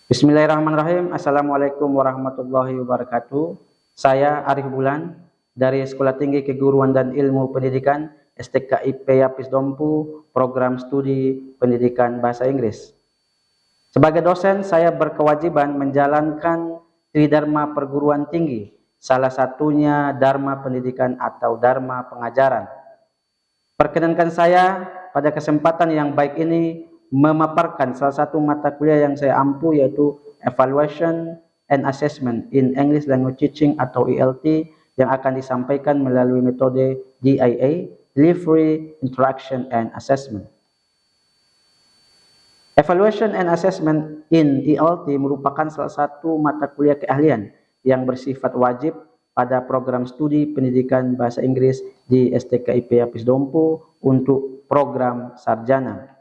Bismillahirrahmanirrahim. Assalamualaikum warahmatullahi wabarakatuh. Saya Arif Bulan dari Sekolah Tinggi Keguruan dan Ilmu Pendidikan STKIP Yapis Dompu, Program Studi Pendidikan Bahasa Inggris. Sebagai dosen, saya berkewajiban menjalankan Tridharma Perguruan Tinggi, salah satunya Dharma Pendidikan atau Dharma Pengajaran. Perkenankan saya pada kesempatan yang baik ini memaparkan salah satu mata kuliah yang saya ampu, yaitu Evaluation and Assessment in English Language Teaching atau ELT, yang akan disampaikan melalui metode DIA, Delivery, Interaction, and Assessment. Evaluation and Assessment in ELT merupakan salah satu mata kuliah keahlian yang bersifat wajib pada program studi pendidikan bahasa Inggris di STKIP Yapis Dompu untuk program sarjana.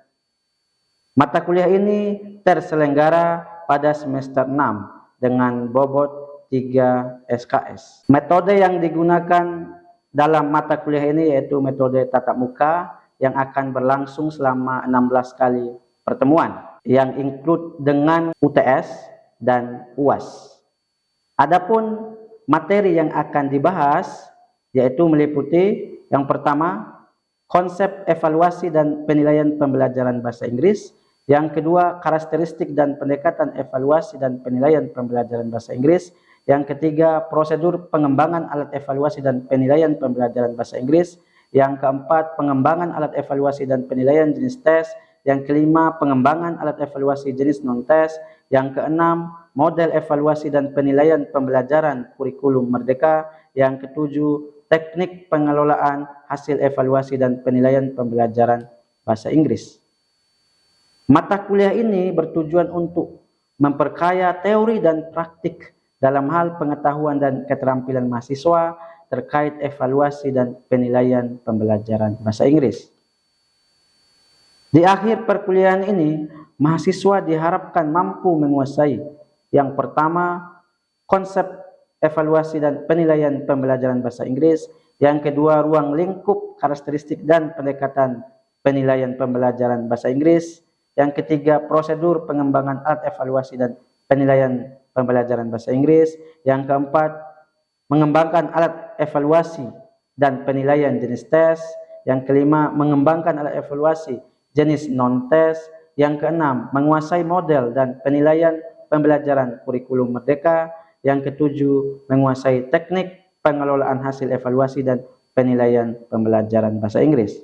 Mata kuliah ini terselenggara pada semester 6 dengan bobot 3 SKS. Metode yang digunakan dalam mata kuliah ini yaitu metode tatap muka yang akan berlangsung selama 16 kali pertemuan yang include dengan UTS dan UAS. Adapun materi yang akan dibahas yaitu meliputi yang pertama, konsep evaluasi dan penilaian pembelajaran bahasa Inggris. Yang kedua, karakteristik dan pendekatan evaluasi dan penilaian pembelajaran bahasa Inggris. Yang ketiga, prosedur pengembangan alat evaluasi dan penilaian pembelajaran bahasa Inggris. Yang keempat, pengembangan alat evaluasi dan penilaian jenis tes. Yang kelima, pengembangan alat evaluasi jenis non-tes. Yang keenam, model evaluasi dan penilaian pembelajaran kurikulum merdeka. Yang ketujuh, teknik pengelolaan hasil evaluasi dan penilaian pembelajaran bahasa Inggris. Mata kuliah ini bertujuan untuk memperkaya teori dan praktik dalam hal pengetahuan dan keterampilan mahasiswa terkait evaluasi dan penilaian pembelajaran bahasa Inggris. Di akhir perkuliahan ini, mahasiswa diharapkan mampu menguasai yang pertama, konsep evaluasi dan penilaian pembelajaran bahasa Inggris. Yang kedua, ruang lingkup, karakteristik dan pendekatan penilaian pembelajaran bahasa Inggris. Yang ketiga, prosedur pengembangan alat evaluasi dan penilaian pembelajaran bahasa Inggris. Yang keempat, mengembangkan alat evaluasi dan penilaian jenis tes. Yang kelima, mengembangkan alat evaluasi jenis non-tes. Yang keenam, menguasai model dan penilaian pembelajaran kurikulum merdeka. Yang ketujuh, menguasai teknik pengelolaan hasil evaluasi dan penilaian pembelajaran bahasa Inggris.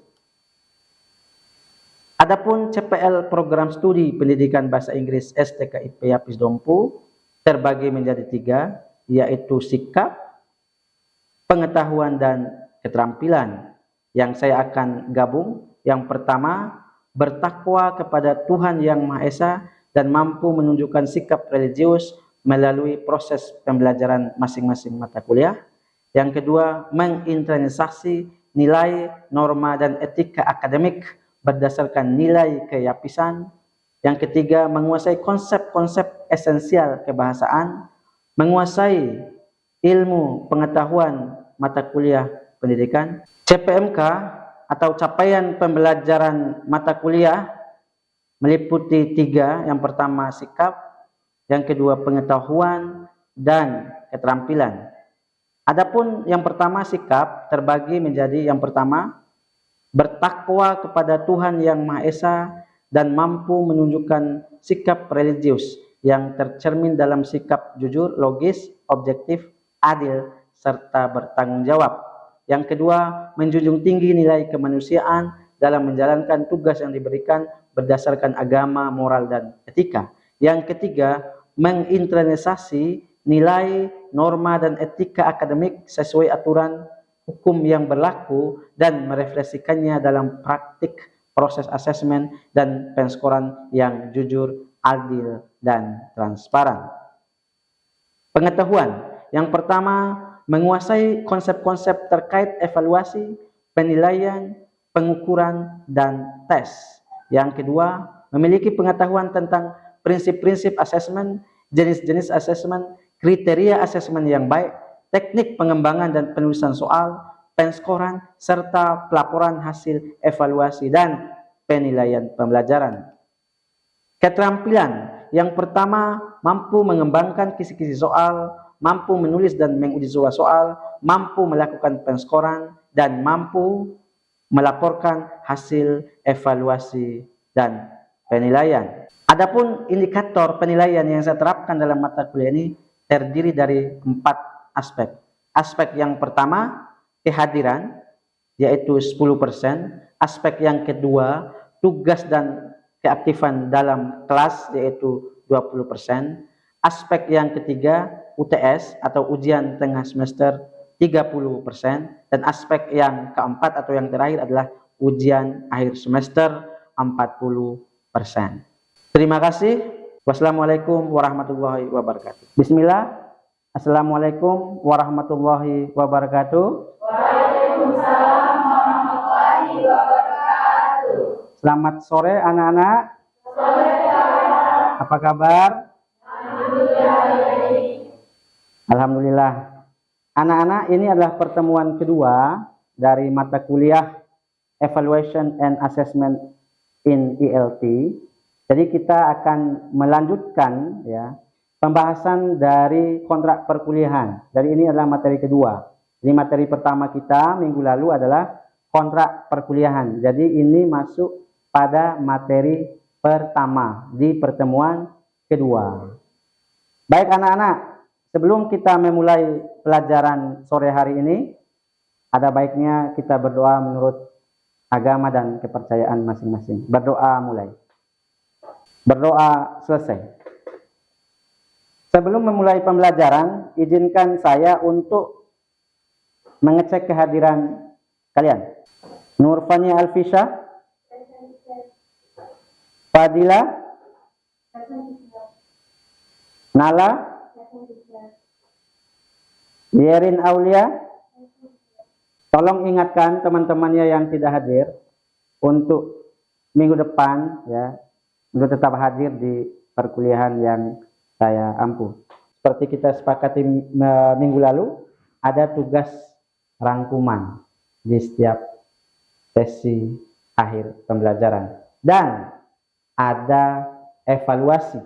Adapun CPL program studi pendidikan bahasa Inggris STKIP Yapis Dompu terbagi menjadi 3, yaitu sikap, pengetahuan, dan keterampilan, yang saya akan gabung. Yang pertama, bertakwa kepada Tuhan Yang Maha Esa dan mampu menunjukkan sikap religius melalui proses pembelajaran masing-masing mata kuliah. Yang kedua, menginternalisasi nilai, norma, dan etika akademik berdasarkan nilai keyapisan. Yang ketiga, menguasai konsep-konsep esensial kebahasaan, menguasai ilmu pengetahuan mata kuliah pendidikan. CPMK atau capaian pembelajaran mata kuliah meliputi 3, yang pertama sikap, yang kedua pengetahuan, dan keterampilan. Adapun yang pertama sikap terbagi menjadi yang pertama, bertakwa kepada Tuhan Yang Maha Esa dan mampu menunjukkan sikap religius yang tercermin dalam sikap jujur, logis, objektif, adil, serta bertanggung jawab. Yang kedua, menjunjung tinggi nilai kemanusiaan dalam menjalankan tugas yang diberikan berdasarkan agama, moral, dan etika. Yang ketiga, menginternalisasi nilai, norma, dan etika akademik sesuai aturan hukum yang berlaku dan merefleksikannya dalam praktik proses asesmen dan penskoran yang jujur, adil, dan transparan. Pengetahuan. Yang pertama, menguasai konsep-konsep terkait evaluasi, penilaian, pengukuran, dan tes. Yang kedua, memiliki pengetahuan tentang prinsip-prinsip asesmen, jenis-jenis asesmen, kriteria asesmen yang baik, teknik pengembangan dan penulisan soal, penskoran, serta pelaporan hasil evaluasi dan penilaian pembelajaran. Keterampilan yang pertama, mampu mengembangkan kisi-kisi soal, mampu menulis dan menguji soal, mampu melakukan penskoran, dan mampu melaporkan hasil evaluasi dan penilaian. Adapun indikator penilaian yang saya terapkan dalam mata kuliah ini terdiri dari 4 aspek. Aspek yang pertama, kehadiran, yaitu 10%. Aspek yang kedua, tugas dan keaktifan dalam kelas, yaitu 20%. Aspek yang ketiga, UTS atau ujian tengah semester, 30%. Dan aspek yang keempat atau yang terakhir adalah ujian akhir semester, 40%. Terima kasih. Wassalamualaikum warahmatullahi wabarakatuh. Bismillah. Assalamualaikum warahmatullahi wabarakatuh. Waalaikumsalam warahmatullahi wabarakatuh. Selamat sore anak-anak. Sore Kak. Apa kabar? Alhamdulillah baik. Alhamdulillah. Anak-anak, ini adalah pertemuan kedua dari mata kuliah Evaluation and Assessment in ELT. Jadi kita akan melanjutkan ya pembahasan dari kontrak perkuliahan. Dari ini adalah materi kedua. Jadi materi pertama kita minggu lalu adalah kontrak perkuliahan. Jadi ini masuk pada materi pertama di pertemuan kedua. Baik anak-anak, sebelum kita memulai pelajaran sore hari ini, ada baiknya kita berdoa menurut agama dan kepercayaan masing-masing. Berdoa mulai. Berdoa selesai. Sebelum memulai pembelajaran, izinkan saya untuk mengecek kehadiran kalian. Nurfania Alfisha, Fadila, Nala, Yerin Aulia. Tolong ingatkan teman-temannya yang tidak hadir untuk minggu depan ya, untuk tetap hadir di perkuliahan yang saya ampuh. Seperti kita sepakati minggu lalu, ada tugas rangkuman di setiap sesi akhir pembelajaran. Dan ada evaluasi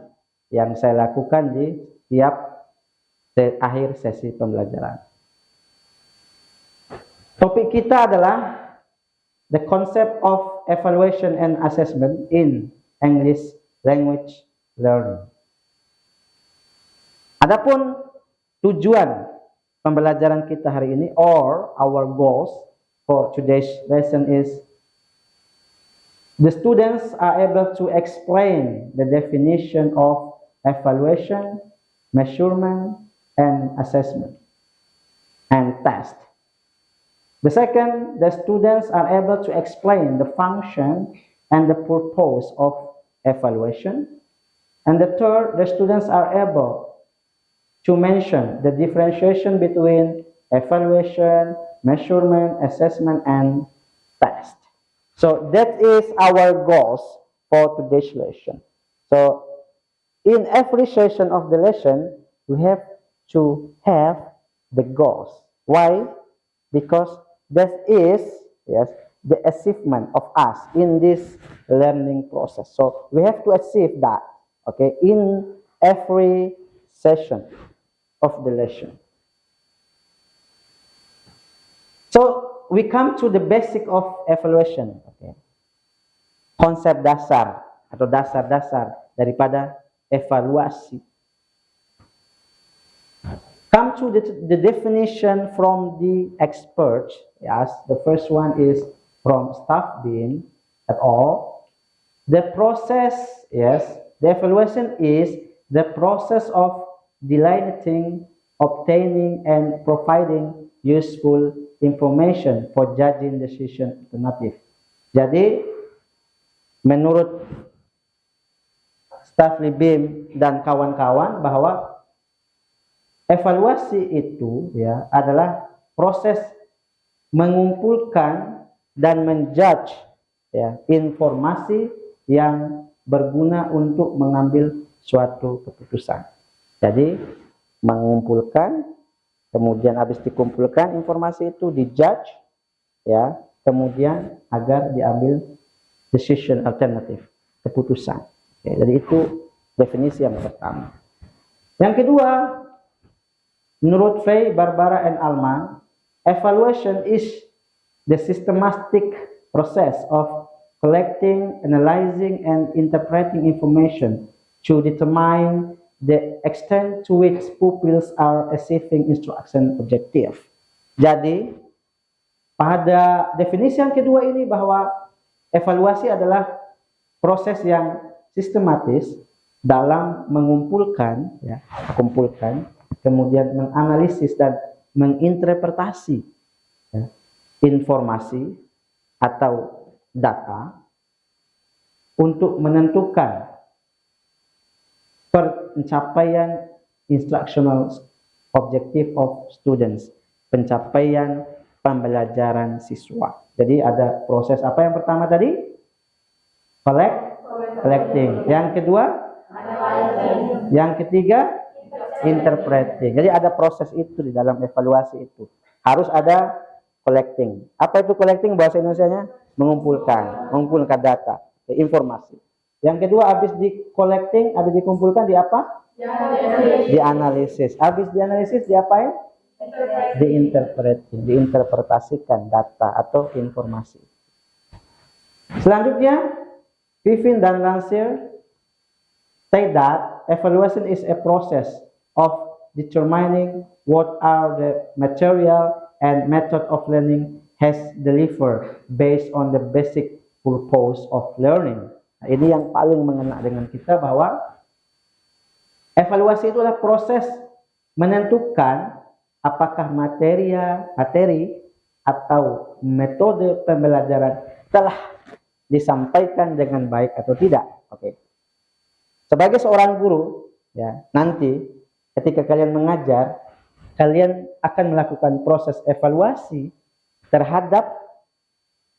yang saya lakukan di setiap akhir sesi pembelajaran. Topik kita adalah the concept of evaluation and assessment in English language learning. Adapun tujuan pembelajaran kita hari ini or our goals for today's lesson is the students are able to explain the definition of evaluation, measurement, and assessment and test. The second, the students are able to explain the function and the purpose of evaluation. And the third, the students are able to mention the differentiation between evaluation, measurement, assessment, and test. So that is our goals for today's lesson. So in every session of the lesson, we have to have the goals. Why? Because that is the achievement of us in this learning process. So we have to achieve that, okay, in every session of the lesson. So we come to the basic of evaluation, okay. Konsep dasar atau dasar-dasar daripada evaluasi. Come to the definition from the experts. Yes, the first one is from Staffbin et al. The process, yes, the evaluation is the process of delineating, obtaining, and providing useful information for judging decision alternative. Jadi, menurut Staffbin dan kawan-kawan bahwa evaluasi itu ya adalah proses mengumpulkan dan menjudge ya informasi yang berguna untuk mengambil suatu keputusan. Jadi mengumpulkan, kemudian habis dikumpulkan informasi itu dijudge ya, kemudian agar diambil decision alternatif, keputusan. Ya, jadi itu Definisi yang pertama. Yang kedua, menurut Frey, Barbara, and Alman, evaluation is the systematic process of collecting, analyzing, and interpreting information to determine the extent to which pupils are achieving instruction objective. Jadi, pada definisi yang kedua ini bahwa evaluasi adalah proses yang sistematis dalam mengumpulkan, kemudian menganalisis dan menginterpretasi informasi atau data untuk menentukan pencapaian instructional objective of students, pencapaian pembelajaran siswa. Jadi ada proses apa yang pertama tadi? Collecting. Yang kedua? Yang ketiga? Interpreting. Jadi ada proses itu di dalam evaluasi itu. Harus ada collecting. Apa itu collecting bahasa Indonesianya? Mengumpulkan data, informasi. Yang kedua, habis di collecting, habis dikumpulkan di apa? Di analisis. Habis di analisis diapain? Diinterpretasikan data atau informasi. Selanjutnya, Griffin dan Lancier say that evaluation is a process of determining what are the material and method of learning has delivered based on the basic purpose of learning. Nah, ini yang paling mengena dengan kita bahwa evaluasi itu adalah proses menentukan apakah materi atau metode pembelajaran telah disampaikan dengan baik atau tidak. Oke. Sebagai seorang guru, ya, nanti ketika kalian mengajar, kalian akan melakukan proses evaluasi terhadap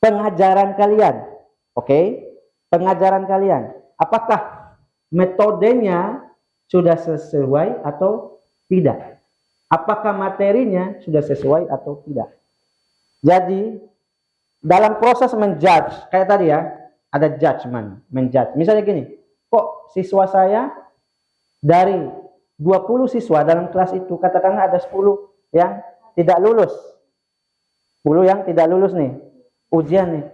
pengajaran kalian. Oke? Pengajaran kalian. Apakah metodenya sudah sesuai atau tidak? Apakah materinya sudah sesuai atau tidak? Jadi, dalam proses menjudge, kayak tadi ya, ada judgment, menjudge. Misalnya gini, kok siswa saya dari 20 siswa dalam kelas itu, katakanlah ada 10 yang tidak lulus. 10 yang tidak lulus nih, ujian nih.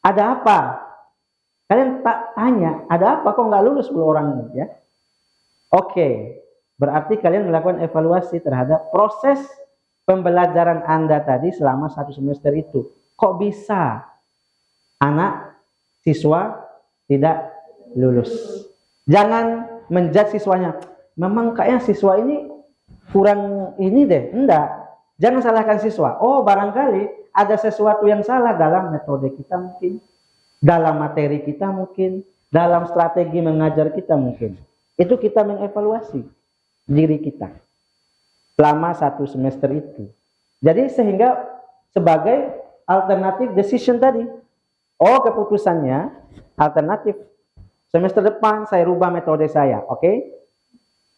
Ada apa? Kalian tak tanya, ada apa kok nggak lulus 10 orang ini, ya? Oke, berarti kalian melakukan evaluasi terhadap proses pembelajaran Anda tadi selama 1 semester itu. Kok bisa anak siswa tidak lulus? Jangan menjudge siswanya. Memang kayaknya siswa ini kurang ini deh. Enggak. Jangan salahkan siswa. Oh, barangkali ada sesuatu yang salah dalam metode kita mungkin, dalam materi kita mungkin, dalam strategi mengajar kita mungkin. Itu kita mengevaluasi diri kita selama 1 semester itu. Jadi sehingga sebagai alternatif decision tadi. Oh, keputusannya alternatif. Semester depan saya rubah metode saya, oke?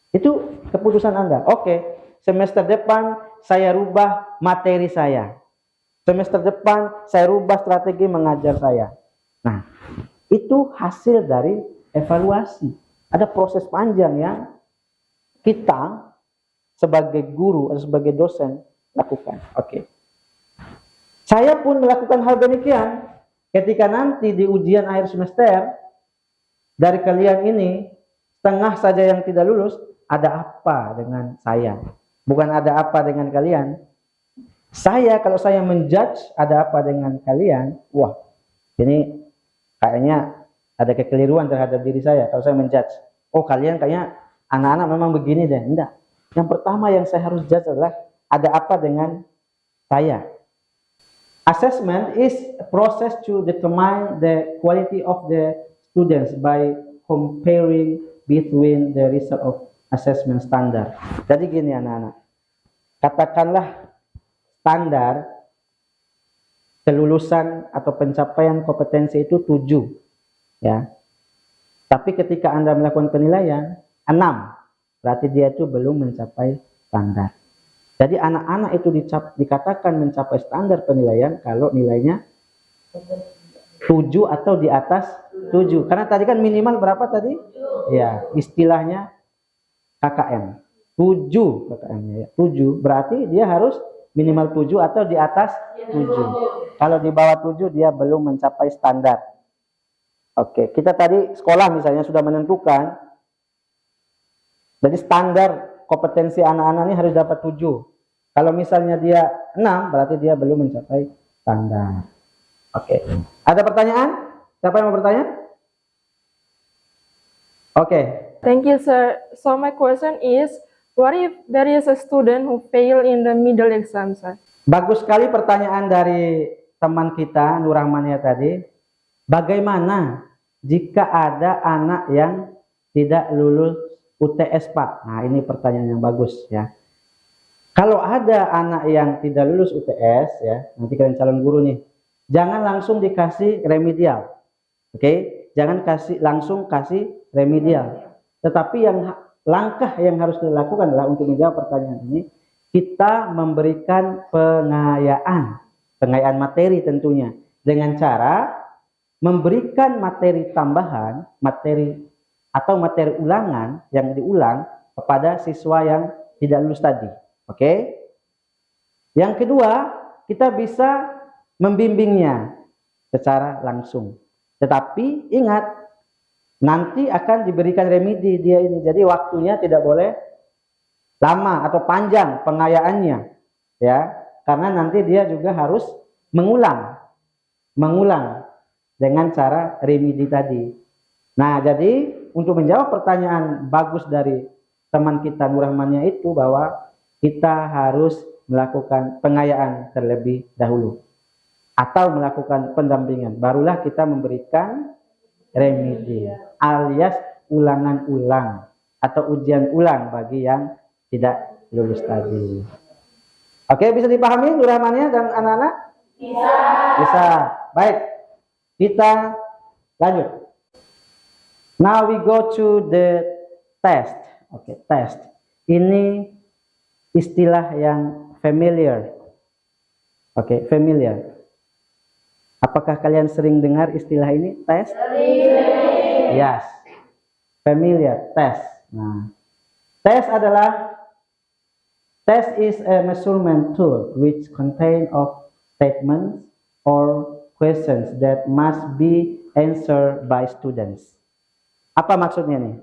Itu keputusan Anda. Oke, semester depan saya rubah materi saya. Semester depan saya rubah strategi mengajar saya. Nah, itu hasil dari evaluasi. Ada proses panjang yang kita sebagai guru atau sebagai dosen lakukan. Oke. Saya pun melakukan hal demikian ketika nanti di ujian akhir semester dari kalian ini setengah saja yang tidak lulus, ada apa dengan saya? Bukan ada apa dengan kalian. Saya kalau saya menjudge ada apa dengan kalian, wah ini kayaknya ada kekeliruan terhadap diri saya kalau saya menjudge. Oh, kalian kayaknya anak-anak memang begini deh. Enggak. Yang pertama yang saya harus judge adalah ada apa dengan saya. Assessment is a process to determine the quality of the students by comparing between the result of assessment standard. Jadi gini anak-anak, katakanlah standar kelulusan atau pencapaian kompetensi itu 7, ya. Tapi ketika Anda melakukan penilaian 6, berarti dia itu belum mencapai standar. Jadi anak-anak itu dikatakan mencapai standar penilaian kalau nilainya 7 atau di atas 7. Karena tadi kan minimal berapa tadi? Ya, istilahnya KKM. 7 KKM-nya ya. 7 berarti dia harus minimal 7 atau di atas 7. Kalau di bawah 7 dia belum mencapai standar. Oke, kita tadi sekolah misalnya sudah menentukan. Jadi standar kompetensi anak-anak ini harus dapat 7. Kalau misalnya dia 6, berarti dia belum mencapai standar. Oke. Ada pertanyaan? Siapa yang mau bertanya? Oke. Thank you, sir. So my question is, what if there is a student who fail in the middle exam, sir? Bagus sekali pertanyaan dari teman kita Nur Rahmania tadi. Bagaimana jika ada anak yang tidak lulus UTS, Pak? Nah, ini pertanyaan yang bagus ya. Kalau ada anak yang tidak lulus UTS ya, nanti kalian calon guru nih, jangan langsung dikasih remedial. Oke? Jangan langsung kasih remedial. Tetapi langkah yang harus dilakukan adalah untuk menjawab pertanyaan ini, kita memberikan pengayaan materi tentunya dengan cara memberikan materi tambahan, materi ulangan yang diulang kepada siswa yang tidak lulus tadi. Oke? Yang kedua, kita bisa membimbingnya secara langsung. Tetapi ingat, nanti akan diberikan remedi dia ini. Jadi waktunya tidak boleh lama atau panjang pengayaannya, ya, karena nanti dia juga harus mengulang dengan cara remedi tadi. Nah, jadi untuk menjawab pertanyaan bagus dari teman kita Nur Rahmania itu, bahwa kita harus melakukan pengayaan terlebih dahulu atau melakukan pendampingan, barulah kita memberikan remedi alias ulangan ulang atau ujian ulang bagi yang tidak lulus tadi. Oke, bisa dipahami Nur Rahmania dan anak-anak? Bisa. Baik, kita lanjut. Now we go to the test. Oke, test. Ini istilah yang familiar. Oke, familiar. Apakah kalian sering dengar istilah ini? Test? Yes. Familiar, test. Nah, test is a measurement tool which contain of statements or questions that must be answered by students. Apa maksudnya nih?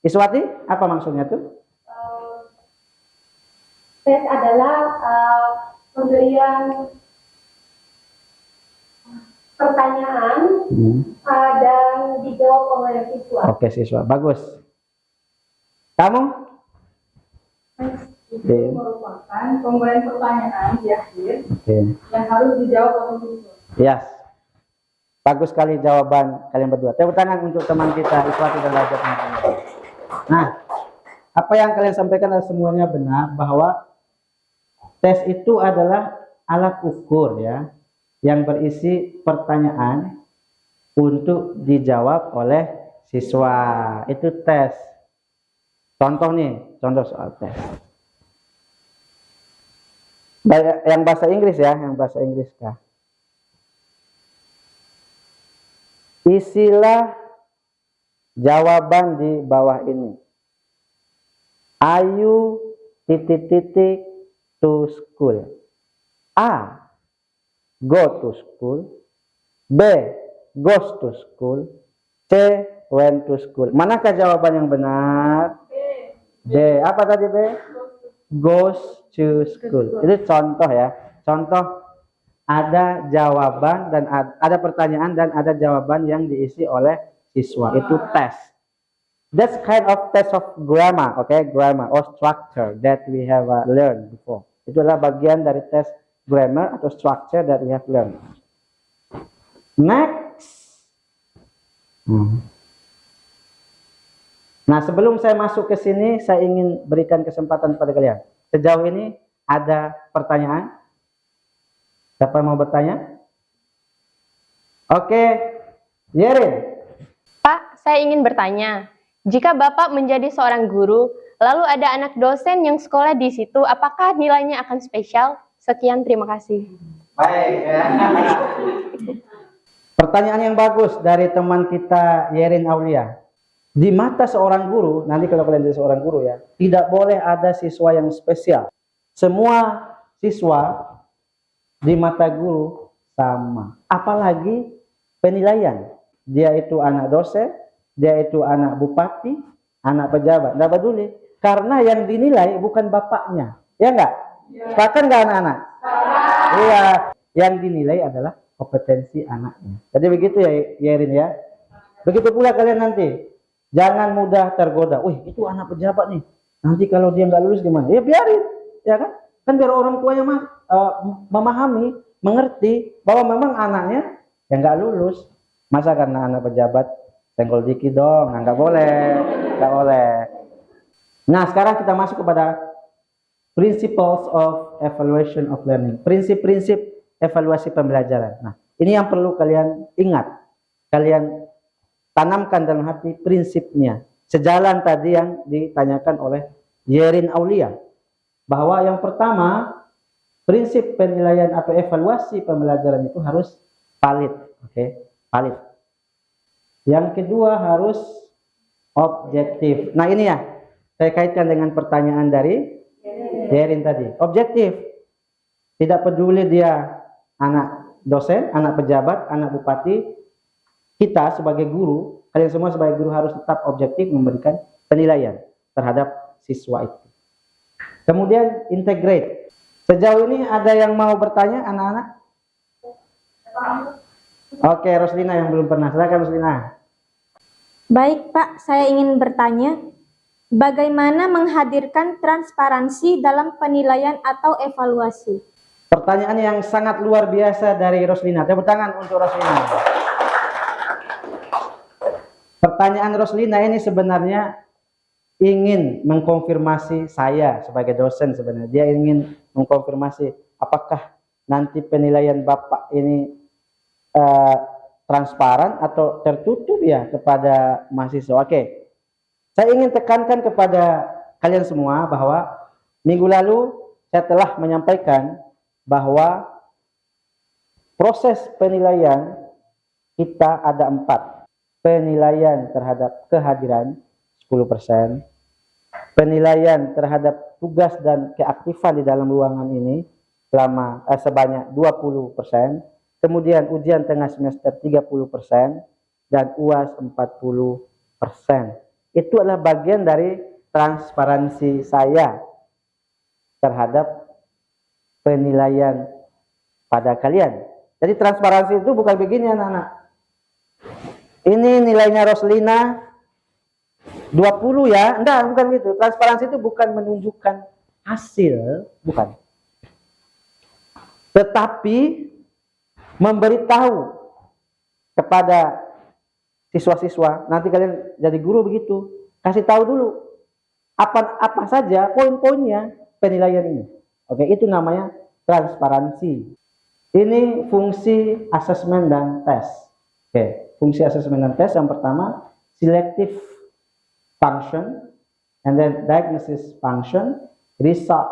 Iswati, apa maksudnya tuh? Tes adalah pemberian pertanyaan dan dijawab oleh siswa. Oke, siswa. Bagus. Kamu? Itu merupakan pemberian pertanyaan di akhir Oke. yang harus dijawab oleh siswa. Yes. Bagus sekali jawaban kalian berdua. Tepuk tangan untuk teman kita Iswati dan Rajab. Nah, apa yang kalian sampaikan adalah semuanya benar, bahwa tes itu adalah alat ukur ya, yang berisi pertanyaan untuk dijawab oleh siswa. Itu tes. Contoh nih, contoh soal tes. Yang bahasa Inggris ya, yang bahasa Inggris kah? Isilah jawaban di bawah ini. Ayu titik-titik to school. A. Go to school. B. Goes to school. C. Went to school. Manakah jawaban yang benar? B. Apa tadi B? Goes to school. Itu contoh ya. Contoh, ada jawaban dan ada pertanyaan dan ada jawaban yang diisi oleh siswa. Itu tes. That's kind of test of grammar, okay? Grammar or structure that we have learned before. Itu adalah bagian dari tes grammar atau structure that we have learned. Next. Nah, sebelum saya masuk ke sini, saya ingin berikan kesempatan pada kalian. Sejauh ini ada pertanyaan? Siapa yang mau bertanya? Oke, Yerin. Pak, saya ingin bertanya. Jika Bapak menjadi seorang guru, lalu ada anak dosen yang sekolah di situ, apakah nilainya akan spesial? Sekian, terima kasih. Baik. Ya. Pertanyaan yang bagus dari teman kita Yerin Aulia. Di mata seorang guru, nanti kalau kalian jadi seorang guru ya, tidak boleh ada siswa yang spesial. Semua siswa di mata guru sama. Apalagi penilaian. Dia itu anak dosen, dia itu anak bupati, anak pejabat. Tidak peduli. Karena yang dinilai bukan bapaknya. Ya enggak? Sepakat enggak anak-anak? Iya. Yang dinilai adalah kompetensi anaknya. Jadi begitu ya Yerin ya. Begitu pula kalian nanti. Jangan mudah tergoda. Wih, itu anak pejabat nih. Nanti kalau dia nggak lulus gimana? Ya biarin, ya kan? Kan biar orang tuanya memahami, mengerti bahwa memang anaknya yang nggak lulus. Masa karena anak pejabat senggol dikit dong? Nah, nggak boleh, nggak boleh. Nah, sekarang kita masuk kepada principles of evaluation of learning. Prinsip-prinsip evaluasi pembelajaran. Nah, ini yang perlu kalian ingat. Kalian tanamkan dalam hati prinsipnya. Sejalan tadi yang ditanyakan oleh Yerin Aulia. Bahwa yang pertama, prinsip penilaian atau evaluasi pembelajaran itu harus valid. Oke, valid. Yang kedua harus objektif. Nah ini ya, saya kaitkan dengan pertanyaan dari Yerin tadi. Objektif. Tidak peduli dia anak dosen, anak pejabat, anak bupati, kita sebagai guru, kalian semua sebagai guru harus tetap objektif memberikan penilaian terhadap siswa itu. Kemudian integrate. Sejauh ini ada yang mau bertanya anak-anak? Oke, Roslina yang belum pernah. Silakan Roslina. Baik Pak, saya ingin bertanya, bagaimana menghadirkan transparansi dalam penilaian atau evaluasi? Pertanyaan yang sangat luar biasa dari Roslina. Tepuk tangan untuk Roslina. Pertanyaan Roslina ini sebenarnya ingin mengkonfirmasi saya sebagai dosen sebenarnya. Dia ingin mengkonfirmasi apakah nanti penilaian Bapak ini transparan atau tertutup ya kepada mahasiswa. Oke. Saya ingin tekankan kepada kalian semua bahwa minggu lalu saya telah menyampaikan bahwa proses penilaian kita ada 4. Penilaian terhadap kehadiran 10%, penilaian terhadap tugas dan keaktifan di dalam ruangan ini selama sebanyak 20%, kemudian ujian tengah semester 30%, dan UAS 40%. Itu adalah bagian dari transparansi saya terhadap penilaian pada kalian. Jadi transparansi itu bukan begini anak-anak. Ini nilainya Roslina 20 ya. Enggak, bukan gitu. Transparansi itu bukan menunjukkan hasil, bukan. Tetapi memberitahu kepada siswa-siswa, nanti kalian jadi guru begitu, kasih tahu dulu apa saja poin-poinnya penilaian ini. Oke, itu namanya transparansi. Ini fungsi asesmen dan tes. Oke. Fungsi asesmen dan tes yang pertama selective function, and then diagnosis function, result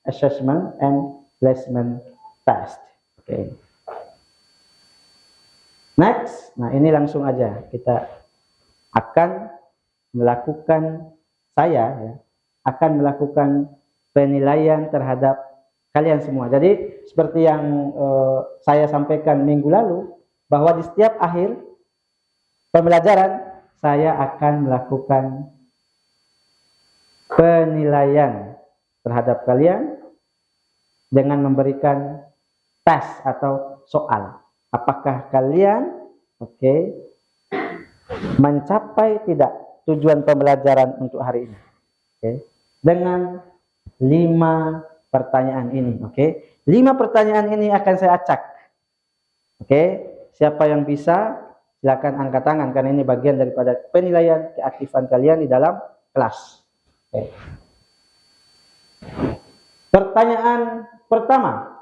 assessment, and placement test. Oke. Next, nah ini langsung aja kita akan melakukan akan melakukan penilaian terhadap kalian semua. Jadi seperti yang saya sampaikan minggu lalu bahwa di setiap akhir pembelajaran saya akan melakukan penilaian terhadap kalian dengan memberikan tes atau soal. Apakah kalian mencapai tidak tujuan pembelajaran untuk hari ini? Dengan 5 pertanyaan ini. 5 pertanyaan ini akan saya acak. Siapa yang bisa silakan angkat tangan karena ini bagian daripada penilaian keaktifan kalian di dalam kelas. Pertanyaan pertama,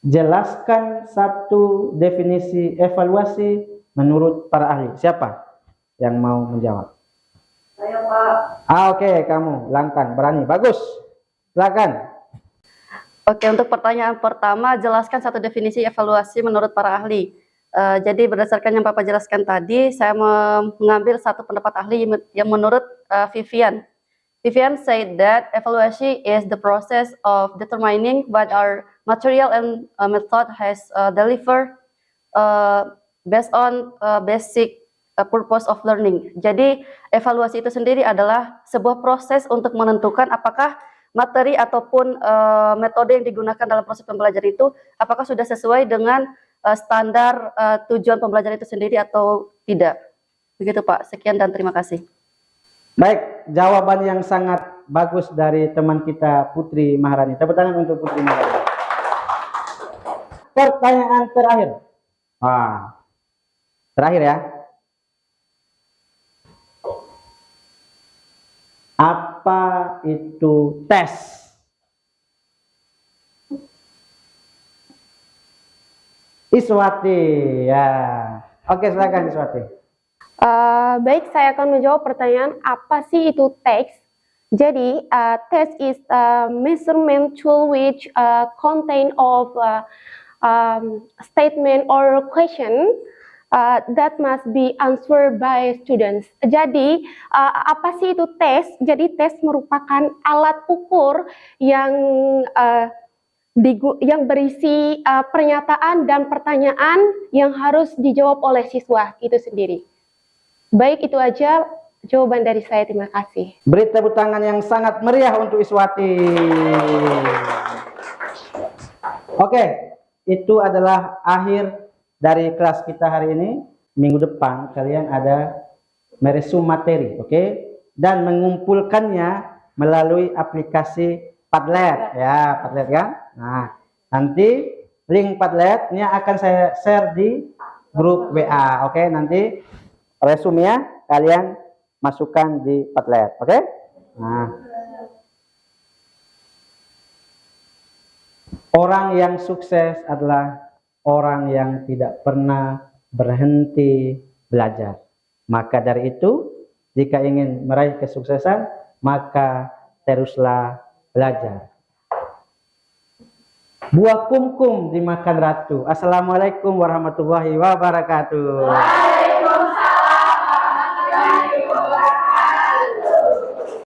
jelaskan satu definisi evaluasi menurut para ahli. Siapa yang mau menjawab? Saya Pak. Oke, kamu Langkan, berani, bagus, silakan. Oke, untuk pertanyaan pertama, jelaskan satu definisi evaluasi menurut para ahli. Jadi berdasarkan yang Bapak jelaskan tadi, saya mengambil satu pendapat ahli yang menurut Vivian. Vivian said that evaluation is the process of determining what our material and method has delivered based on basic purpose of learning. Jadi evaluasi itu sendiri adalah sebuah proses untuk menentukan apakah materi ataupun metode yang digunakan dalam proses pembelajaran itu apakah sudah sesuai dengan standar tujuan pembelajaran itu sendiri atau tidak. Begitu Pak, sekian dan terima kasih. Baik, jawaban yang sangat bagus dari teman kita Putri Maharani. Tepuk tangan untuk Putri Maharani. Pertanyaan terakhir. Wah, terakhir ya. Apa itu tes? Iswati, ya. Oke, silakan Iswati. Baik, saya akan menjawab pertanyaan apa sih itu teks. Jadi, test is a measurement tool which contain of statement or question that must be answered by students. Jadi, apa sih itu tes? Jadi, tes merupakan alat ukur yang berisi pernyataan dan pertanyaan yang harus dijawab oleh siswa itu sendiri. Baik, itu aja jawaban dari saya. Terima kasih. Beri tepuk tangan yang sangat meriah untuk Iswati. Oke, itu adalah akhir dari kelas kita hari ini. Minggu depan kalian ada meresum materi, oke? Dan mengumpulkannya melalui aplikasi Padlet, ya, Padlet kan? Nah, nanti link Padletnya akan saya share di grup WA, oke? Nanti resumnya kalian masukkan di Padlet, oke? Nah, orang yang sukses adalah orang yang tidak pernah berhenti belajar. Maka dari itu, jika ingin meraih kesuksesan, maka teruslah belajar. Buah kumkum dimakan ratu. Assalamualaikum warahmatullahi wabarakatuh.